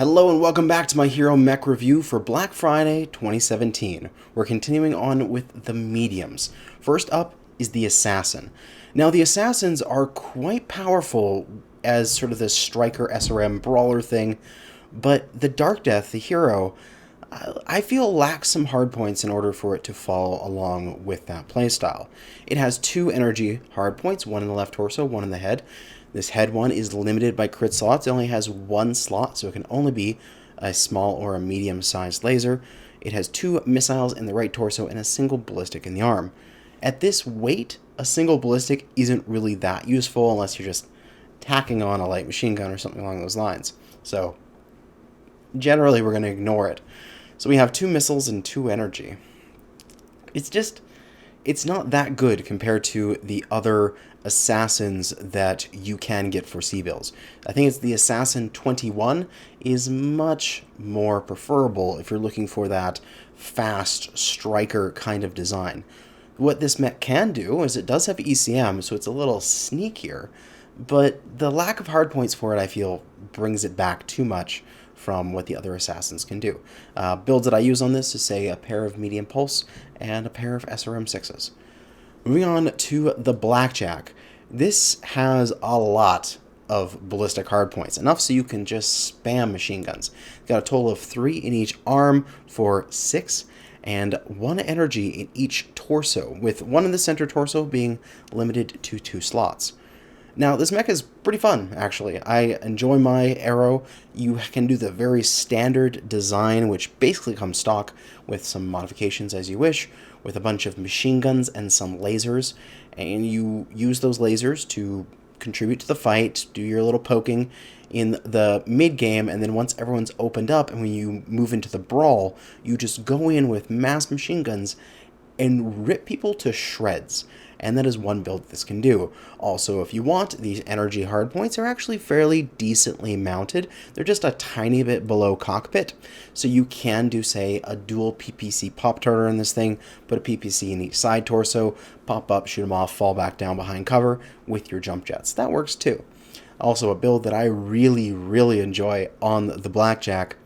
Hello and welcome back to my Hero Mech review for Black Friday 2017. We're continuing on with the mediums. First up is the Assassin. Now the Assassins are quite powerful as sort of this striker SRM brawler thing, but the Dark Death, the hero, I feel lacks some hard points in order for it to follow along with that playstyle. It has two energy hard points, one in the left torso, one in the head. This head one is limited by crit slots. It only has one slot, so it can only be a small or a medium-sized laser. It has two missiles in the right torso and a single ballistic in the arm. At this weight, a single ballistic isn't really that useful unless you're just tacking on a light machine gun or something along those lines. So, generally we're going to ignore it. So we have two missiles and two energy. It's not that good compared to the other assassins that you can get for C-bills. I think it's the Assassin 21 is much more preferable if you're looking for that fast striker kind of design. What this mech can do is it does have ECM, so it's a little sneakier, but the lack of hardpoints for it, I feel, brings it back too much from what the other assassins can do. Builds that I use on this is, say, a pair of medium pulse and a pair of SRM6s. Moving on to the Blackjack. This has a lot of ballistic hardpoints, enough so you can just spam machine guns. It's got a total of 3 in each arm for 6, and 1 energy in each torso, with 1 in the center torso being limited to 2 slots. Now, this mech is pretty fun, actually. I enjoy my arrow. You can do the very standard design, which basically comes stock with some modifications as you wish, with a bunch of machine guns and some lasers, and you use those lasers to contribute to the fight, do your little poking in the mid-game, and then once everyone's opened up and when you move into the brawl, you just go in with mass machine guns and rip people to shreds. And that is one build this can do. Also, if you want, these energy hardpoints are actually fairly decently mounted. They're just a tiny bit below cockpit, so you can do, say, a dual PPC Pop-Tarter in this thing, put a PPC in each side torso, pop up, shoot them off, fall back down behind cover with your jump jets. That works too. Also, a build that I really enjoy on the Blackjack,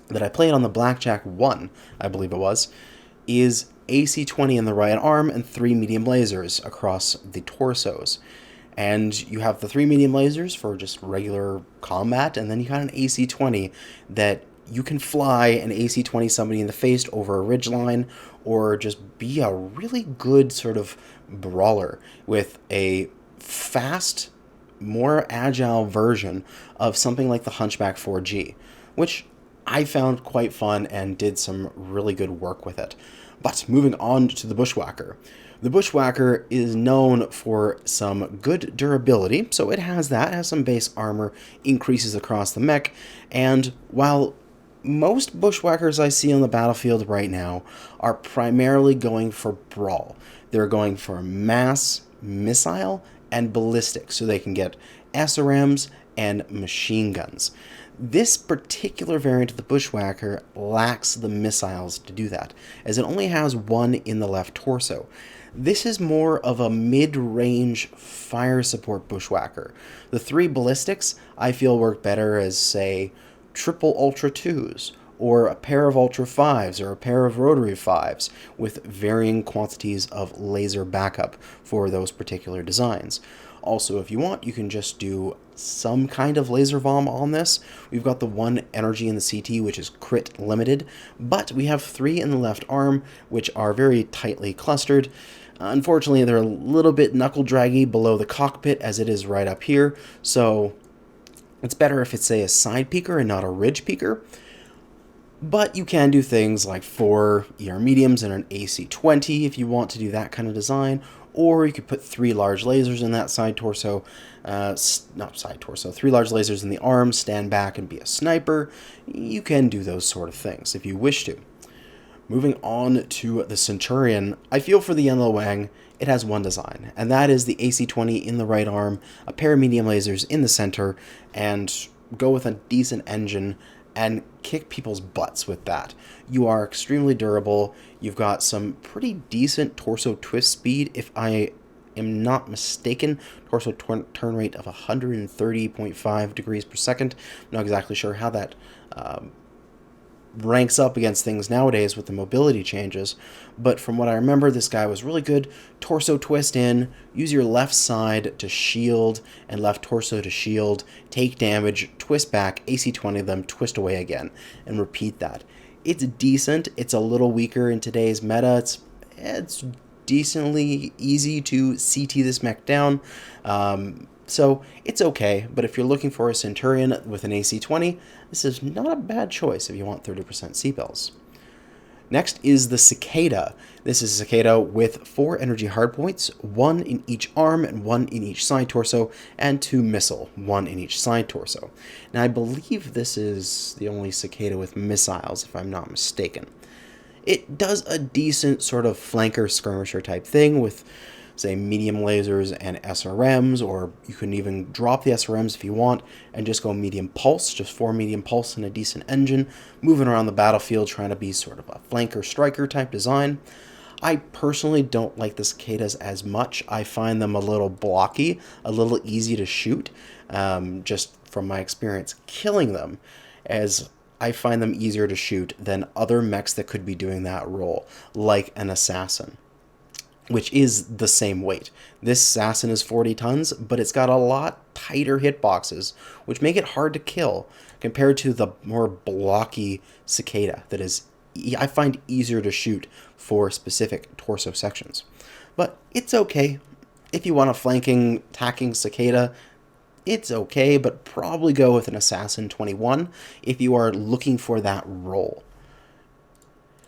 that I played on the Blackjack 1, I believe it was, is AC-20 in the right arm and 3 medium lasers across the torsos. And you have the 3 medium lasers for just regular combat, and then you got an AC-20 that you can fly an AC-20 somebody in the face over a ridgeline, or just be a really good sort of brawler with a fast, more agile version of something like the Hunchback 4G, which I found quite fun and did some really good work with it. But moving on to the Bushwhacker. The Bushwhacker is known for some good durability, so it has that, it has some base armor, increases across the mech, and while most Bushwhackers I see on the battlefield right now are primarily going for brawl, they're going for mass, missile, and ballistic, so they can get SRMs and machine guns. This particular variant of the Bushwhacker lacks the missiles to do that, as it only has 1 in the left torso. This is more of a mid-range fire support Bushwhacker. The 3 ballistics I feel work better as, say, triple Ultra 2s, or a pair of Ultra 5s, or a pair of Rotary 5s, with varying quantities of laser backup for those particular designs. Also, if you want, you can just do some kind of laser bomb on this. We've got the 1 energy in the CT, which is crit limited, but we have 3 in the left arm, which are very tightly clustered. Unfortunately, they're a little bit knuckle draggy below the cockpit, as it is right up here, so it's better if it's, say, a side peeker and not a ridge peeker. But you can do things like 4 ER mediums and an AC-20 if you want to do that kind of design, or you could put 3 large lasers in that side torso, 3 large lasers in the arm, stand back and be a sniper. You can do those sort of things if you wish to. Moving on to the Centurion, I feel for the Yellow Wang, it has one design, and that is the AC-20 in the right arm, a pair of medium lasers in the center, and go with a decent engine and kick people's butts with that. You are extremely durable. You've got some pretty decent torso twist speed. If I am not mistaken, torso turn rate of 130.5 degrees per second. I'm not exactly sure how that ranks up against things nowadays with the mobility changes, but from what I remember, this guy was really good. Torso twist in, use your left side to shield, and left torso to shield, take damage, twist back, AC-20 them, twist away again, and repeat that. It's decent. It's a little weaker in today's meta. It's decently easy to CT this mech down. So it's okay, but if you're looking for a Centurion with an AC-20, this is not a bad choice if you want 30% C-Bills. Next is the Cicada. This is a Cicada with 4 energy hardpoints, 1 in each arm and 1 in each side torso, and 2 missile, 1 in each side torso. Now I believe this is the only Cicada with missiles, if I'm not mistaken. It does a decent sort of flanker skirmisher type thing with, say, medium lasers and SRMs, or you can even drop the SRMs if you want and just go medium pulse, just 4 medium pulse and a decent engine, moving around the battlefield trying to be sort of a flanker striker type design. I personally don't like the Cicadas as much. I find them a little blocky, a little easy to shoot, just from my experience killing them, as I find them easier to shoot than other mechs that could be doing that role, like an assassin, which is the same weight. This assassin is 40 tons, but it's got a lot tighter hitboxes, which make it hard to kill compared to the more blocky Cicada that is, I find, easier to shoot for specific torso sections. But it's okay. If you want a flanking, attacking Cicada, it's okay, but probably go with an Assassin 21 if you are looking for that role.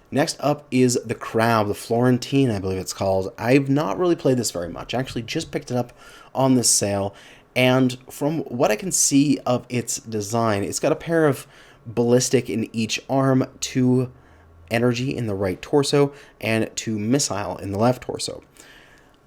Next up is the Crab, the Florentine, I believe it's called. I've not really played this very much. I actually just picked it up on this sale, and from what I can see of its design, it's got a pair of ballistic in each arm, 2 energy in the right torso, and 2 missile in the left torso.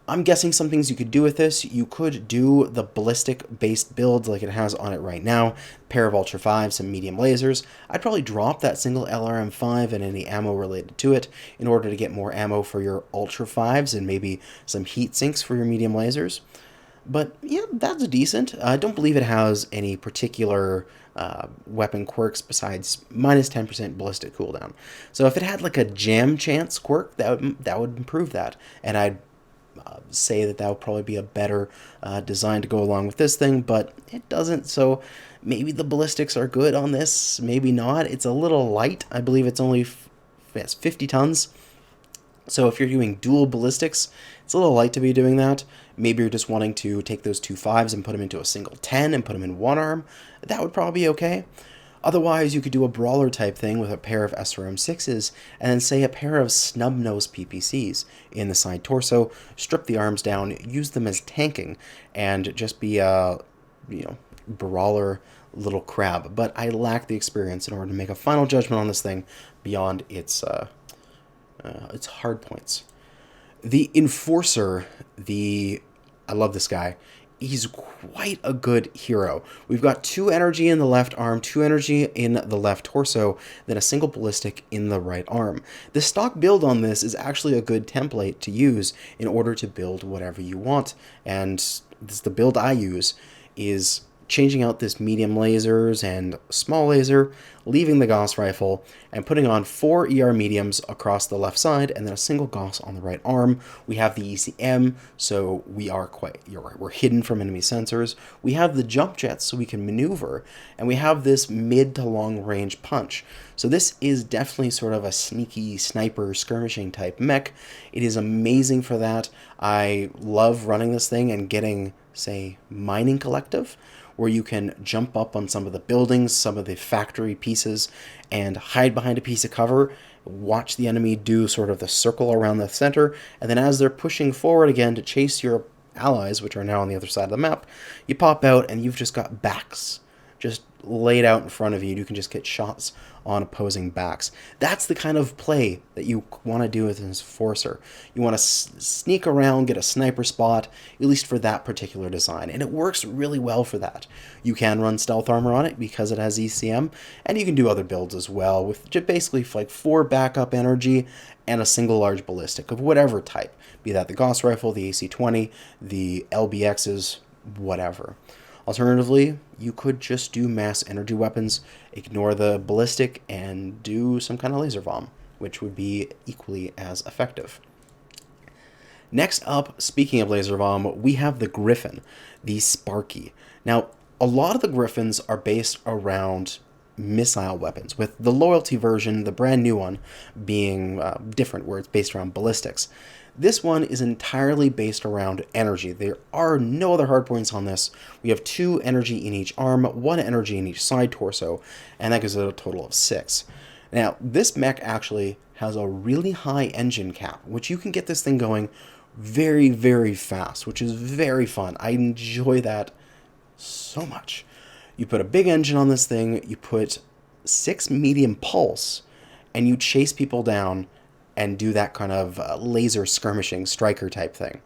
I'm guessing some things you could do with this. You could do the ballistic-based build like it has on it right now, pair of Ultra 5s and medium lasers. I'd probably drop that single LRM-5 and any ammo related to it in order to get more ammo for your Ultra 5s and maybe some heat sinks for your medium lasers. But yeah, that's decent. I don't believe it has any particular weapon quirks besides minus 10% ballistic cooldown. So if it had like a jam chance quirk, that would improve that, and I'd say that would probably be a better design to go along with this thing, but it doesn't, so maybe the ballistics are good on this, maybe not. It's a little light. I believe it's only 50 tons, so if you're doing dual ballistics, it's a little light to be doing that. Maybe you're just wanting to take those 2 5s and put them into a single 10 and put them in one arm. That would probably be okay. Otherwise, you could do a brawler type thing with a pair of SRM-6s and then, say, a pair of snub-nose PPCs in the side torso, strip the arms down, use them as tanking, and just be a, brawler little crab. But I lack the experience in order to make a final judgment on this thing beyond its hard points. The Enforcer, I love this guy. He's quite a good hero. We've got 2 energy in the left arm, 2 energy in the left torso, then a single ballistic in the right arm. The stock build on this is actually a good template to use in order to build whatever you want. And the build I use is changing out this medium lasers and small laser, leaving the Gauss rifle, and putting on 4 ER mediums across the left side, and then a single Gauss on the right arm. We have the ECM, so we're hidden from enemy sensors. We have the jump jets, so we can maneuver, and we have this mid to long range punch. So this is definitely sort of a sneaky sniper skirmishing type mech. It is amazing for that. I love running this thing and getting, say, Mining Collective, where you can jump up on some of the buildings, some of the factory pieces, and hide behind a piece of cover, watch the enemy do sort of the circle around the center, and then as they're pushing forward again to chase your allies, which are now on the other side of the map, you pop out and you've just got backs just laid out in front of you. You can just get shots on opposing backs. That's the kind of play that you want to do with this Enforcer. You want to sneak around, get a sniper spot, at least for that particular design, and it works really well for that. You can run stealth armor on it because it has ECM, and you can do other builds as well with just basically like 4 backup energy and a single large ballistic of whatever type, be that the Gauss rifle, the AC-20, the LBXs, whatever. Alternatively, you could just do mass energy weapons, ignore the ballistic, and do some kind of laser bomb, which would be equally as effective. Next up, speaking of laser bomb, we have the Griffon, the Sparky. Now, a lot of the Griffons are based around missile weapons, with the loyalty version, the brand new one, being different, where it's based around ballistics. This one is entirely based around energy. There are no other hardpoints on this. We have 2 energy in each arm, 1 energy in each side torso, and that gives it a total of 6. Now, this mech actually has a really high engine cap, which you can get this thing going very, very fast, which is very fun. I enjoy that so much. You put a big engine on this thing, you put 6 medium pulse, and you chase people down and do that kind of laser skirmishing striker type thing.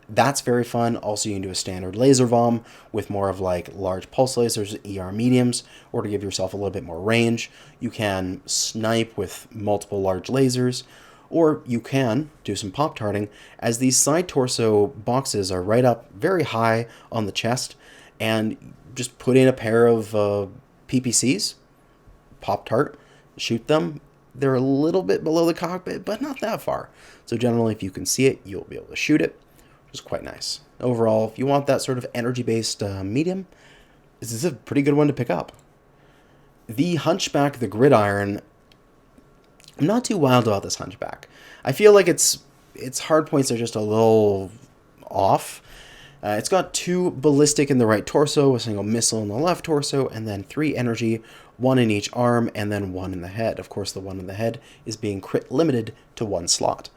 That's very fun. Also, you can do a standard laser bomb with more of like large pulse lasers, ER mediums, or to give yourself a little bit more range. You can snipe with multiple large lasers, or you can do some pop-tarting, as these side torso boxes are right up very high on the chest, and just put in a pair of PPCs, pop-tart, shoot them. They're a little bit below the cockpit, but not that far. So generally, if you can see it, you'll be able to shoot it, which is quite nice. Overall, if you want that sort of energy-based medium, this is a pretty good one to pick up. The Hunchback, the Gridiron, I'm not too wild about this Hunchback. I feel like its hardpoints are just a little off. It's got 2 ballistic in the right torso, a single missile in the left torso, and then 3 energy, 1 in each arm, and then 1 in the head. Of course, the 1 in the head is being crit limited to 1 slot.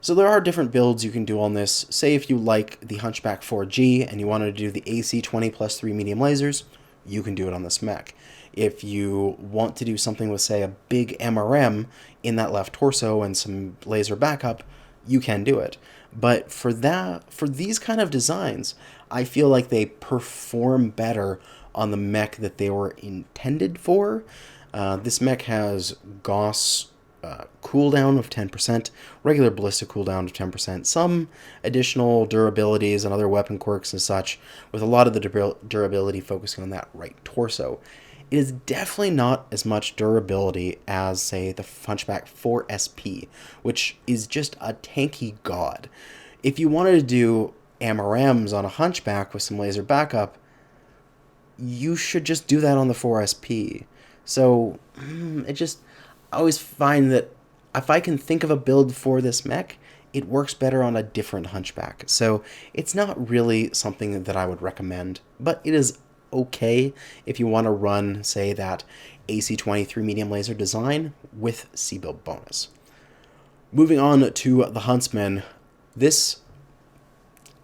So there are different builds you can do on this. Say if you like the Hunchback 4G and you wanted to do the AC-20 plus 3 medium lasers, you can do it on this mech. If you want to do something with, say, a big MRM in that left torso and some laser backup, you can do it. But for these kind of designs, I feel like they perform better on the mech that they were intended for. This mech has Gauss cooldown of 10%, regular ballistic cooldown of 10%, some additional durabilities and other weapon quirks and such, with a lot of the durability focusing on that right torso. It is definitely not as much durability as, say, the Hunchback 4SP, which is just a tanky god. If you wanted to do MRMs on a Hunchback with some laser backup, you should just do that on the 4SP. So, I always find that if I can think of a build for this mech, it works better on a different Hunchback. So, it's not really something that I would recommend, but it is okay if you want to run, say, that AC-23 medium laser design with C-build bonus. Moving on to the Huntsman, this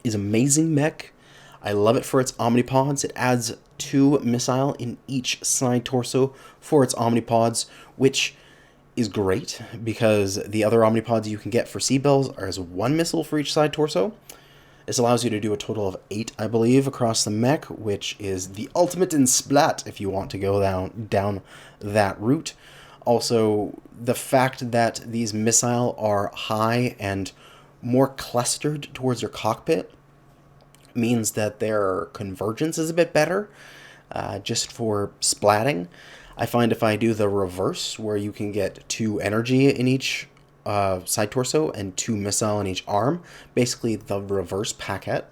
is amazing mech. I love it for its omnipods. It adds 2 missile in each side torso for its omnipods, which is great because the other omnipods you can get for C-builds are as 1 missile for each side torso. This allows you to do a total of 8, I believe, across the mech, which is the ultimate in splat if you want to go down that route. Also, the fact that these missile are high and more clustered towards your cockpit means that their convergence is a bit better, just for splatting. I find if I do the reverse, where you can get 2 energy in each side torso and 2 missile in each arm, basically the reverse packet,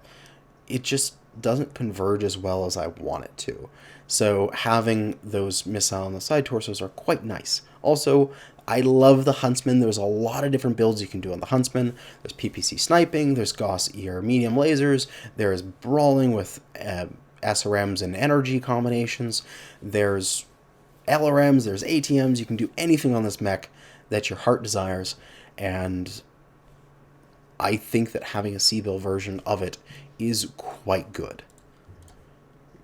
it just doesn't converge as well as I want it to. So having those missile on the side torsos are quite nice. Also, I love the Huntsman. There's a lot of different builds you can do on the Huntsman. There's PPC sniping, there's Gauss ER medium lasers, there's brawling with SRMs and energy combinations, there's LRMs, there's ATMs. You can do anything on this mech that your heart desires, and I think that having a C-build version of it is quite good.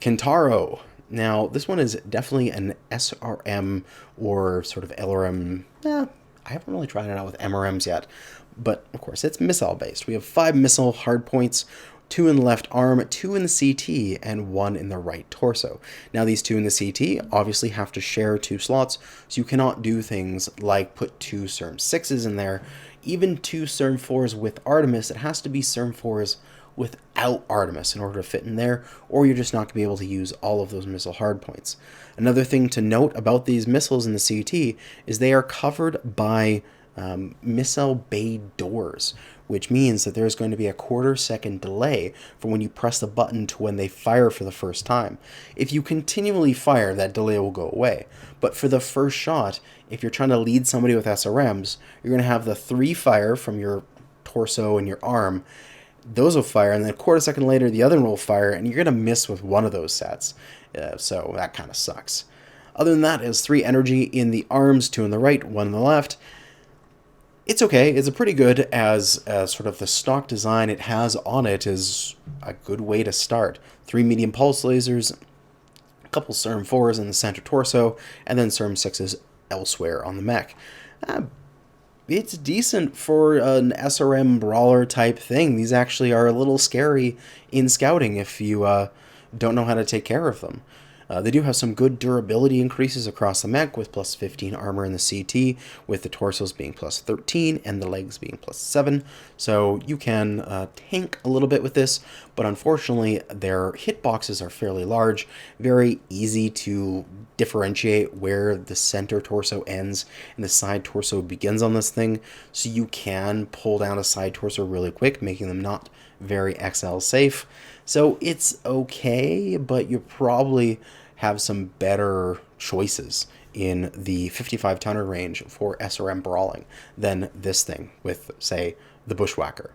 Kintaro. Now, this one is definitely an SRM or sort of LRM. I haven't really tried it out with MRMs yet, but of course it's missile based. We have 5 missile hardpoints, 2 in the left arm, 2 in the CT, and 1 in the right torso. Now these 2 in the CT obviously have to share 2 slots, so you cannot do things like put 2 CERM 6s in there, even 2 CERM 4s with Artemis. It has to be CERM 4s without Artemis in order to fit in there, or you're just not going to be able to use all of those missile hardpoints. Another thing to note about these missiles in the CT is they are covered by missile bay doors, which means that there's going to be a 1/4 second delay from when you press the button to when they fire for the first time. If you continually fire, that delay will go away. But for the first shot, if you're trying to lead somebody with SRMs, you're going to have the 3 fire from your torso and your arm. Those will fire, and then a 1/4 second later, the other one will fire, and you're going to miss with one of those sets. So that kind of sucks. Other than that, it has 3 energy in the arms, 2 in the right, 1 in the left. It's okay. It's a pretty good as sort of the stock design it has on it is a good way to start. 3 medium pulse lasers, a couple CERM 4s in the center torso, and then CERM 6s elsewhere on the mech. It's decent for an SRM brawler type thing. These actually are a little scary in scouting if you don't know how to take care of them. They do have some good durability increases across the mech with plus 15 armor in the CT, with the torsos being plus 13 and the legs being plus 7. So you can tank a little bit with this, but unfortunately their hitboxes are fairly large, very easy to differentiate where the center torso ends and the side torso begins on this thing. So you can pull down a side torso really quick, making them not very XL safe. So it's okay, but you probably have some better choices in the 55 tonner range for SRM brawling than this thing with, say, the Bushwhacker.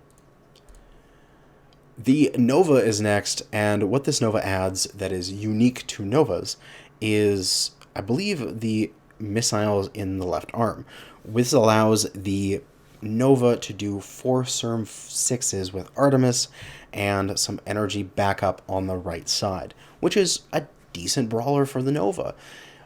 The Nova is next, and what this Nova adds that is unique to Novas is, I believe, the missiles in the left arm. This allows the Nova to do 4 CERM 6s with Artemis and some energy backup on the right side, which is a decent brawler for the Nova.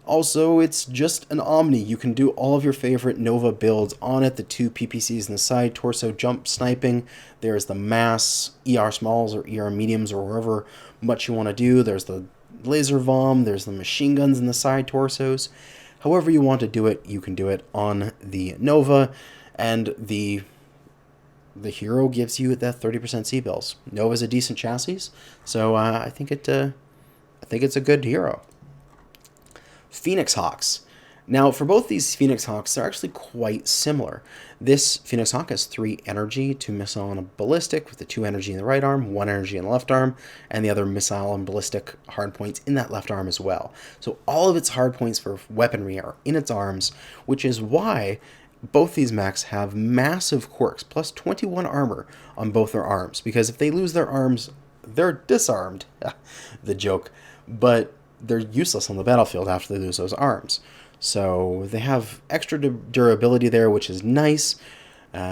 Also, it's just an Omni. You can do all of your favorite Nova builds on it. The 2 PPCs in the side torso jump sniping. There's the mass ER smalls or ER mediums or wherever much you want to do. There's the laser vom. There's the machine guns in the side torsos. However you want to do it, you can do it on the Nova. And the hero gives you that 30% C-bills. Nova's a decent chassis, so I think it's a good hero. Phoenix Hawks. Now, for both these Phoenix Hawks, they're actually quite similar. This Phoenix Hawk has 3 energy, 2 missile and a ballistic, with the 2 energy in the right arm, 1 energy in the left arm, and the other missile and ballistic hardpoints in that left arm as well. So all of its hardpoints for weaponry are in its arms, which is why both these mechs have massive quirks, plus 21 armor on both their arms, because if they lose their arms, they're disarmed. The joke. But they're useless on the battlefield after they lose those arms. So they have extra durability there, which is nice,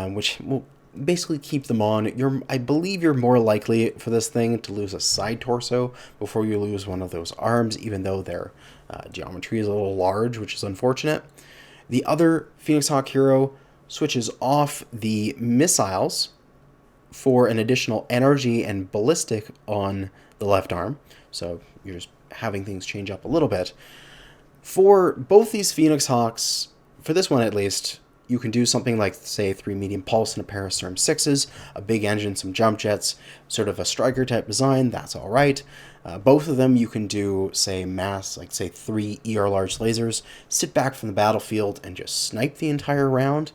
which will basically keep them on. I believe you're more likely for this thing to lose a side torso before you lose one of those arms, even though their geometry is a little large, which is unfortunate. The other Phoenix Hawk hero switches off the missiles for an additional energy and ballistic on the left arm. So you're just having things change up a little bit. For both these Phoenix Hawks, for this one at least, you can do something like, say, 3 medium pulse and a pair of CERM 6s, a big engine, some jump jets, sort of a striker type design, that's all right. Both of them you can do, say, mass, like, say, 3 ER large lasers, sit back from the battlefield and just snipe the entire round.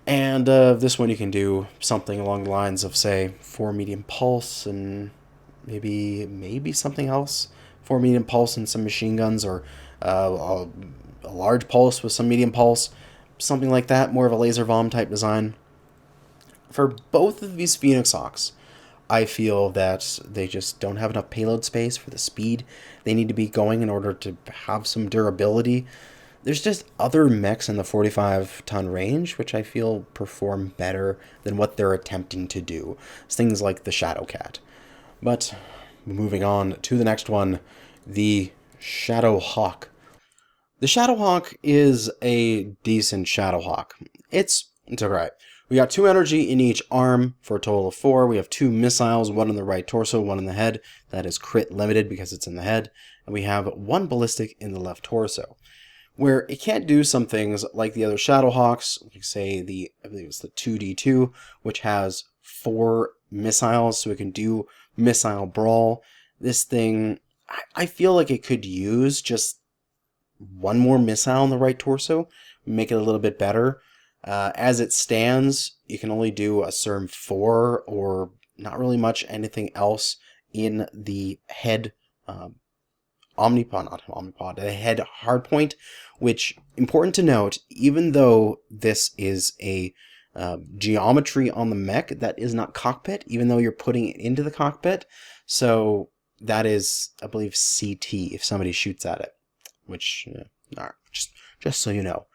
And this one you can do something along the lines of, say, 4 medium pulse and maybe something else. 4 medium pulse and some machine guns, or a large pulse with some medium pulse, something like that, more of a laser vom type design. For both of these Phoenix Hawks, I feel that they just don't have enough payload space for the speed they need to be going in order to have some durability. There's just other mechs in the 45-ton range which I feel perform better than what they're attempting to do. It's things like the Shadowcat. But moving on to the next one, the Shadowhawk. The Shadowhawk is a decent Shadowhawk. It's alright. We got 2 energy in each arm for a total of 4. We have 2 missiles, 1 in the right torso, 1 in the head. That is crit limited because it's in the head. And we have 1 ballistic in the left torso. Where it can't do some things like the other Shadowhawks, like say I believe it's the 2D2, which has 4 missiles, so it can do missile brawl. This thing, I feel like it could use just 1 more missile in the right torso, make it a little bit better. As it stands, you can only do a CERM 4 or not really much anything else in the head the head hardpoint, which, important to note, even though this is a geometry on the mech, that is not cockpit, even though you're putting it into the cockpit. So that is, I believe, CT if somebody shoots at it. Which, just so you know.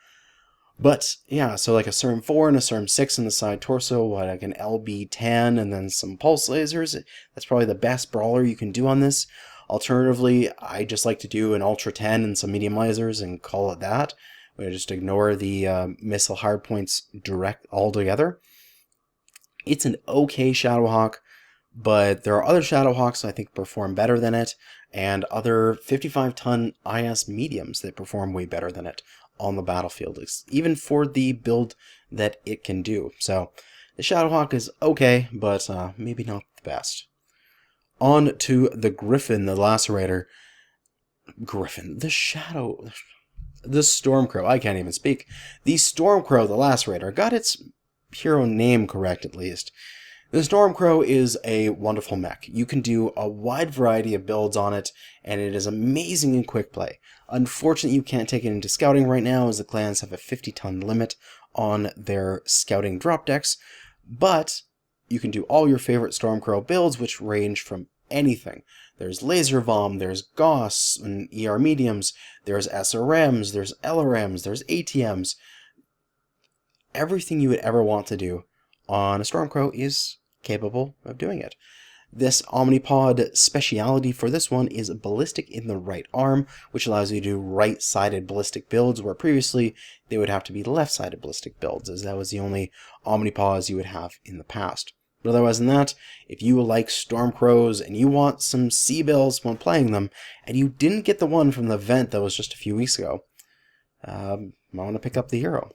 But, yeah, so like a CERM 4 and a CERM 6 in the side torso, like an LB10, and then some pulse lasers. That's probably the best brawler you can do on this. Alternatively, I just like to do an Ultra 10 and some medium lasers and call it that. We just ignore the missile hardpoints direct altogether. It's an okay Shadowhawk, but there are other Shadowhawks I think perform better than it, and other 55-ton IS mediums that perform way better than it on the battlefield, even for the build that it can do. So the Shadowhawk is okay, but maybe not the best. On to the Griffon, the Lacerator. Griffon, the Stormcrow, I can't even speak. The Stormcrow, the Lacerator, got its hero name correct at least. The Stormcrow is a wonderful mech. You can do a wide variety of builds on it, and it is amazing in quick play. Unfortunately, you can't take it into scouting right now, as the clans have a 50-ton limit on their scouting drop decks, but you can do all your favorite Stormcrow builds, which range from anything. There's Laser Vom, there's Gauss and ER mediums, there's SRMs, there's LRMs, there's ATMs. Everything you would ever want to do on a Stormcrow is capable of doing it. This Omnipod speciality for this one is ballistic in the right arm, which allows you to do right-sided ballistic builds, where previously they would have to be left-sided ballistic builds, as that was the only Omnipods you would have in the past. But otherwise than that, if you like Stormcrows and you want some C-bills when playing them, and you didn't get the one from the event that was just a few weeks ago, I want to pick up the hero.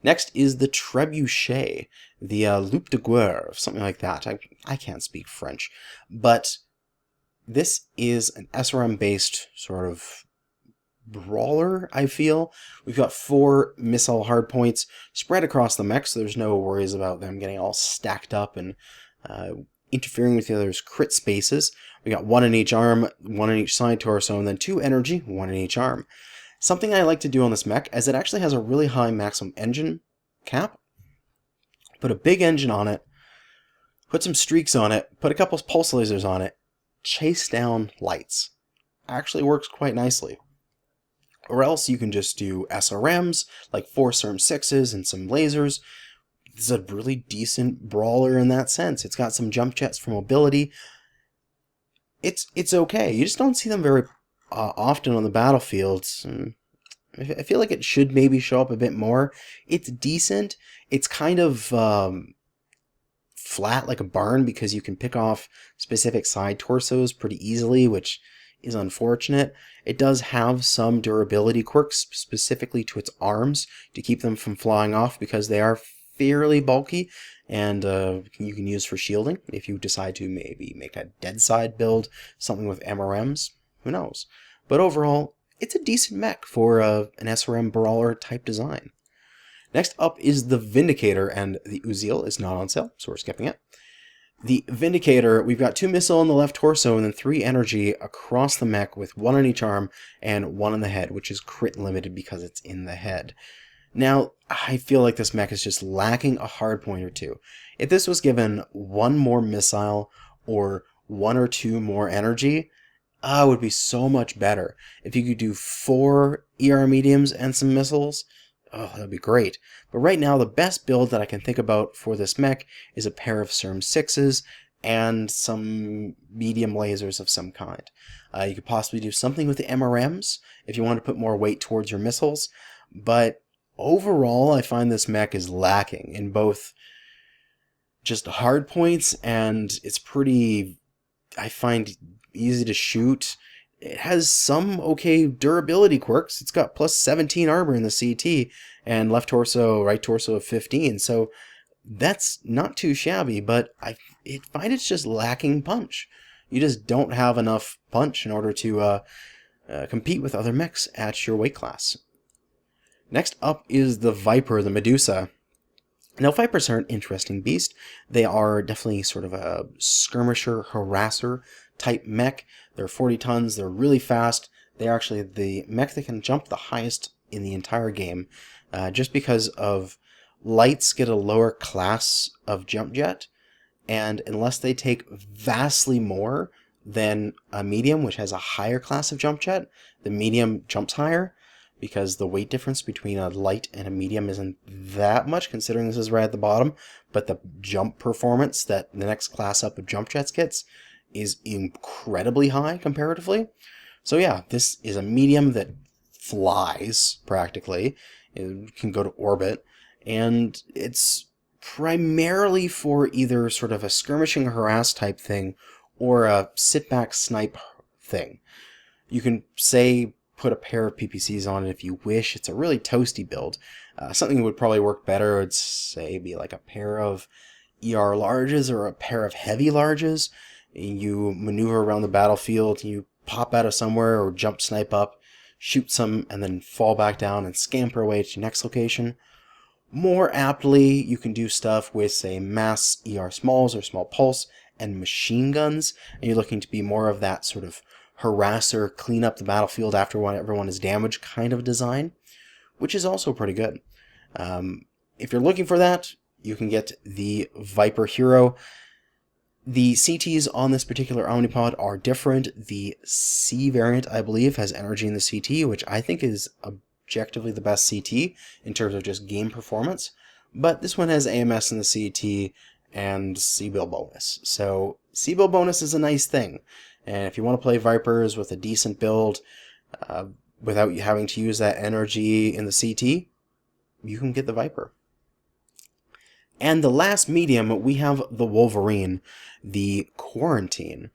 Next is the Trebuchet, the Loup de Guerre, something like that. I can't speak French, but this is an SRM-based sort of brawler, I feel. We've got 4 missile hardpoints spread across the mech, so there's no worries about them getting all stacked up and interfering with the other's crit spaces. We got 1 in each arm, 1 in each side torso, and then 2 energy, 1 in each arm. Something I like to do on this mech is it actually has a really high maximum engine cap. Put a big engine on it, put some streaks on it, put a couple pulse lasers on it, chase down lights. Actually works quite nicely. Or else you can just do SRMs, like 4 CERM 6s and some lasers. This is a really decent brawler in that sense. It's got some jump jets for mobility. It's okay. You just don't see them very often on the battlefields. I feel like it should maybe show up a bit more. It's decent. It's kind of flat like a barn because you can pick off specific side torsos pretty easily, which is unfortunate. It does have some durability quirks specifically to its arms to keep them from flying off because they are fairly bulky, and you can use for shielding if you decide to maybe make a dead side build, something with MRMs, who knows. But overall, it's a decent mech for an SRM brawler type design. Next up is the Vindicator, and the Uzil is not on sale, so we're skipping it. The Vindicator, we've got 2 missile in the left torso and then 3 energy across the mech with 1 on each arm and 1 in the head, which is crit limited because it's in the head. Now, I feel like this mech is just lacking a hardpoint or 2. If this was given 1 more missile or 1 or 2 more energy, it would be so much better. If you could do 4 ER mediums and some missiles, oh, that would be great. But right now, the best build that I can think about for this mech is a pair of CERM 6s, and some medium lasers of some kind. You could possibly do something with the MRMs if you want to put more weight towards your missiles, but overall I find this mech is lacking in both just hard points, and it's pretty, I find, easy to shoot. It has some okay durability quirks. It's got plus 17 armor in the CT and left torso, right torso of 15, so that's not too shabby, but I find it's just lacking punch. You just don't have enough punch in order to compete with other mechs at your weight class. Next up is the Viper, the Medusa. Now, Vipers are an interesting beast. They are definitely sort of a skirmisher, harasser type mech. They're 40 tons, they're really fast. They're actually the mech that can jump the highest in the entire game, just because of lights get a lower class of jump jet, and unless they take vastly more than a medium, which has a higher class of jump jet, the medium jumps higher, because the weight difference between a light and a medium isn't that much, considering this is right at the bottom, but the jump performance that the next class up of jump jets gets is incredibly high comparatively. So yeah, this is a medium that flies, practically. It can go to orbit, and it's primarily for either sort of a skirmishing harass type thing or a sit-back snipe thing. You can say put a pair of PPCs on it if you wish. It's a really toasty build. Something that would probably work better would, say, be like a pair of ER larges or a pair of heavy larges. You maneuver around the battlefield, you pop out of somewhere or jump snipe up, shoot some, and then fall back down and scamper away to your next location. More aptly, you can do stuff with, say, mass ER smalls or small pulse and machine guns, and you're looking to be more of that sort of harasser, clean up the battlefield after everyone is damaged kind of design, which is also pretty good. If you're looking for that, you can get the Viper Hero. The CTs on this particular Omnipod are different. The C variant, I believe, has energy in the CT, which I think is objectively the best CT in terms of just game performance. But this one has AMS in the CT and C-Build bonus. So C-Build bonus is a nice thing. And if you want to play Vipers with a decent build without having to use that energy in the CT, you can get the Viper. And the last medium, we have the Wolverine, the Quarantine.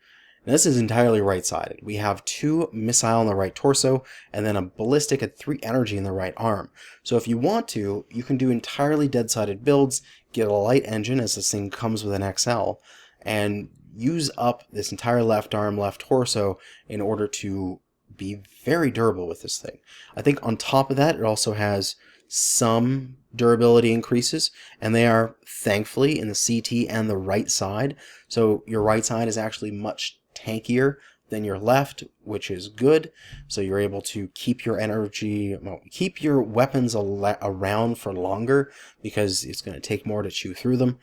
Now, this is entirely right-sided. We have 2 missile in the right torso, and then a ballistic at 3 energy in the right arm. So if you want to, you can do entirely dead-sided builds, get a light engine, as this thing comes with an XL, and use up this entire left arm, left torso in order to be very durable with this thing. I think on top of that, it also has some durability increases, and they are thankfully in the CT and the right side. So your right side is actually much tankier than your left, which is good. So you're able to keep your energy, well, keep your weapons around for longer, because it's going to take more to chew through them.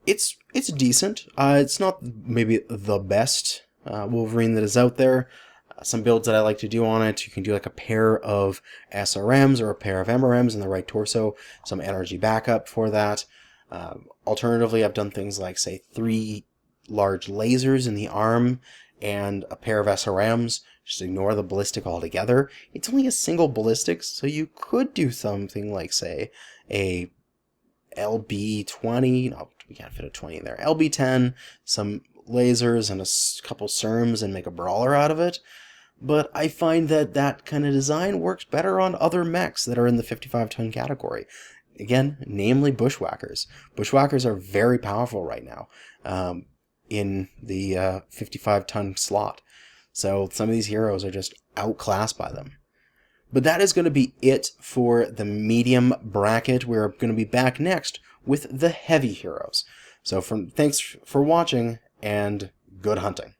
It's decent. It's not maybe the best Wolverine that is out there. Some builds that I like to do on it, you can do like a pair of SRMs or a pair of MRMs in the right torso, some energy backup for that. Alternatively, I've done things like, say, 3 large lasers in the arm and a pair of SRMs. Just ignore the ballistic altogether. It's only a single ballistic, so you could do something like, say, a LB-20, no, we can't fit a 20 in there, LB-10, some lasers and a couple SERMs and make a brawler out of it. But I find that that kind of design works better on other mechs that are in the 55-ton category. Again, namely Bushwhackers. Bushwhackers are very powerful right now in the 55-ton slot. So some of these heroes are just outclassed by them. But that is going to be it for the medium bracket. We're going to be back next with the heavy heroes. So thanks for watching, and good hunting.